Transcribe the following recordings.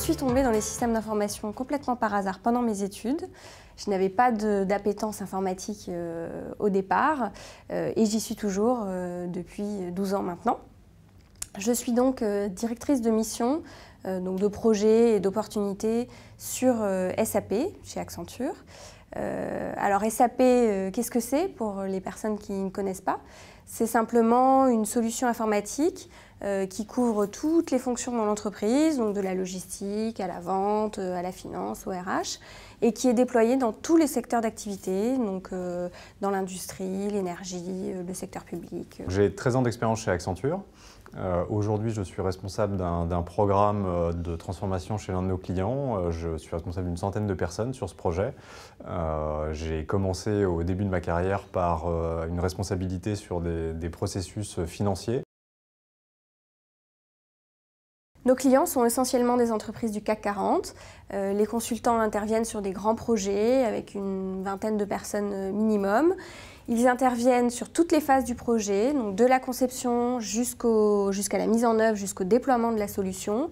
suis tombée dans les systèmes d'information complètement par hasard pendant mes études. Je n'avais pas d'appétence informatique au départ et j'y suis toujours depuis 12 ans maintenant. Je suis donc directrice de mission, donc de projets et d'opportunités sur SAP chez Accenture. Alors SAP, qu'est-ce que c'est pour les personnes qui ne connaissent pas? C'est simplement une solution informatique qui couvre toutes les fonctions dans l'entreprise, donc de la logistique à la vente, à la finance, au RH, et qui est déployée dans tous les secteurs d'activité, donc dans l'industrie, l'énergie, le secteur public. J'ai 13 ans d'expérience chez Accenture. Aujourd'hui, je suis responsable d'un programme de transformation chez l'un de nos clients. Je suis responsable d'une centaine de personnes sur ce projet. J'ai commencé au début de ma carrière par une responsabilité sur des processus financiers. Nos clients sont essentiellement des entreprises du CAC 40. Les consultants interviennent sur des grands projets avec une vingtaine de personnes minimum. Ils interviennent sur toutes les phases du projet, donc de la conception jusqu'à la mise en œuvre, jusqu'au déploiement de la solution.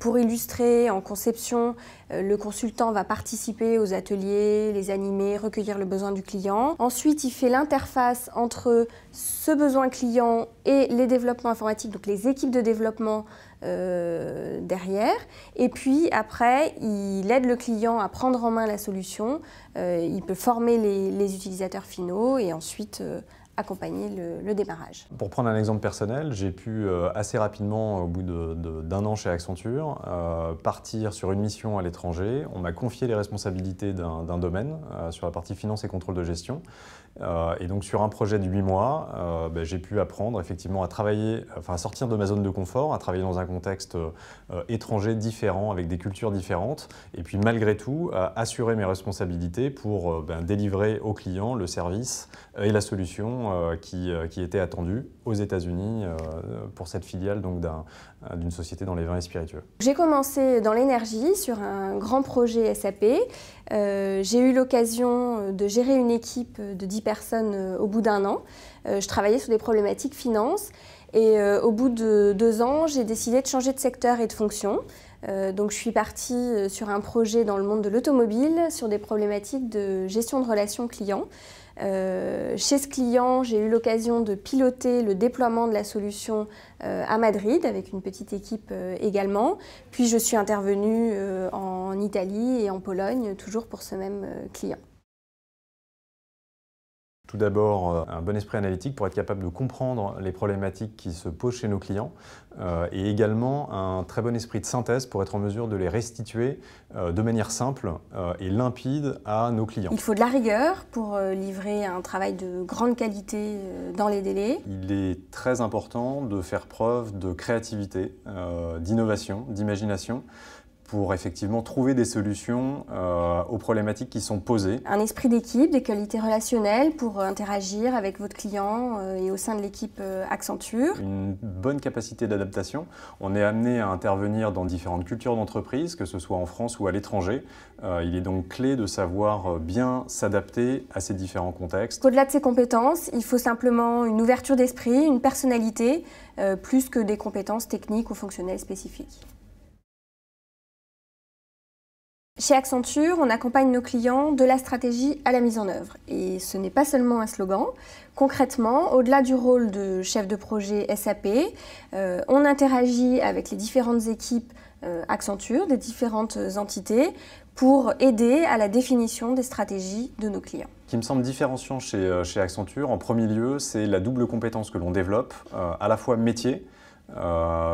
Pour illustrer, en conception, le consultant va participer aux ateliers, les animer, recueillir le besoin du client. Ensuite, il fait l'interface entre ce besoin client et les développements informatiques, donc les équipes de développement derrière. Et puis après, il aide le client à prendre en main la solution. Il peut former les utilisateurs finaux et ensuite accompagner le démarrage. Pour prendre un exemple personnel, j'ai pu assez rapidement, au bout d'un an chez Accenture, partir sur une mission à l'étranger. On m'a confié les responsabilités d'un domaine sur la partie finance et contrôle de gestion. Et donc sur un projet de 8 mois, j'ai pu apprendre effectivement à travailler, à sortir de ma zone de confort, à travailler dans un contexte étranger différent, avec des cultures différentes, et puis malgré tout, assurer mes responsabilités pour délivrer aux clients le service et la solution qui était attendue aux États-Unis pour cette filiale d'une société dans les vins et spiritueux. J'ai commencé dans l'énergie sur un grand projet SAP. J'ai eu l'occasion de gérer une équipe de 10 personnes au bout d'un an. Je travaillais sur des problématiques finance et au bout de 2 ans, j'ai décidé de changer de secteur et de fonction. Donc je suis partie sur un projet dans le monde de l'automobile sur des problématiques de gestion de relations clients. Chez ce client, j'ai eu l'occasion de piloter le déploiement de la solution à Madrid avec une petite équipe également. Puis je suis intervenue en Italie et en Pologne, toujours pour ce même client. Tout d'abord, un bon esprit analytique pour être capable de comprendre les problématiques qui se posent chez nos clients et également un très bon esprit de synthèse pour être en mesure de les restituer de manière simple et limpide à nos clients. Il faut de la rigueur pour livrer un travail de grande qualité dans les délais. Il est très important de faire preuve de créativité, d'innovation, d'imagination, pour effectivement trouver des solutions aux problématiques qui sont posées. Un esprit d'équipe, des qualités relationnelles pour interagir avec votre client et au sein de l'équipe Accenture. Une bonne capacité d'adaptation. On est amené à intervenir dans différentes cultures d'entreprise, que ce soit en France ou à l'étranger. Il est donc clé de savoir bien s'adapter à ces différents contextes. Au-delà de ces compétences, il faut simplement une ouverture d'esprit, une personnalité, plus que des compétences techniques ou fonctionnelles spécifiques. Chez Accenture, on accompagne nos clients de la stratégie à la mise en œuvre. Et ce n'est pas seulement un slogan. Concrètement, au-delà du rôle de chef de projet SAP, on interagit avec les différentes équipes Accenture, des différentes entités, pour aider à la définition des stratégies de nos clients. Ce qui me semble différenciant chez Accenture, en premier lieu, c'est la double compétence que l'on développe, à la fois métier,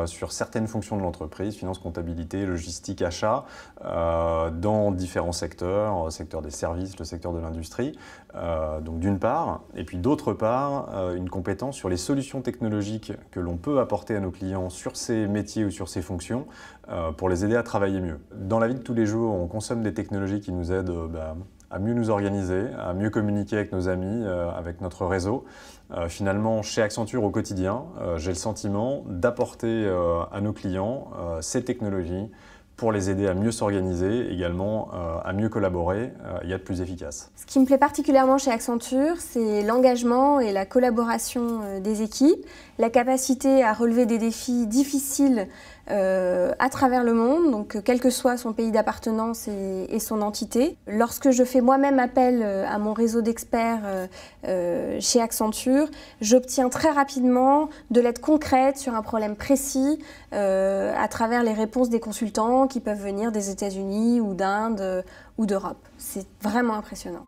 sur certaines fonctions de l'entreprise, finance, comptabilité, logistique, achat, dans différents secteurs, secteur des services, le secteur de l'industrie, donc d'une part, et puis d'autre part, une compétence sur les solutions technologiques que l'on peut apporter à nos clients sur ces métiers ou sur ces fonctions pour les aider à travailler mieux. Dans la vie de tous les jours, on consomme des technologies qui nous aident à mieux nous organiser, à mieux communiquer avec nos amis, avec notre réseau. Finalement, chez Accenture au quotidien, j'ai le sentiment d'apporter à nos clients ces technologies pour les aider à mieux s'organiser, également à mieux collaborer et être plus efficaces. Ce qui me plaît particulièrement chez Accenture, c'est l'engagement et la collaboration des équipes, la capacité à relever des défis difficiles à travers le monde, donc quel que soit son pays d'appartenance et son entité. Lorsque je fais moi-même appel à mon réseau d'experts chez Accenture, j'obtiens très rapidement de l'aide concrète sur un problème précis à travers les réponses des consultants qui peuvent venir des États-Unis ou d'Inde ou d'Europe. C'est vraiment impressionnant.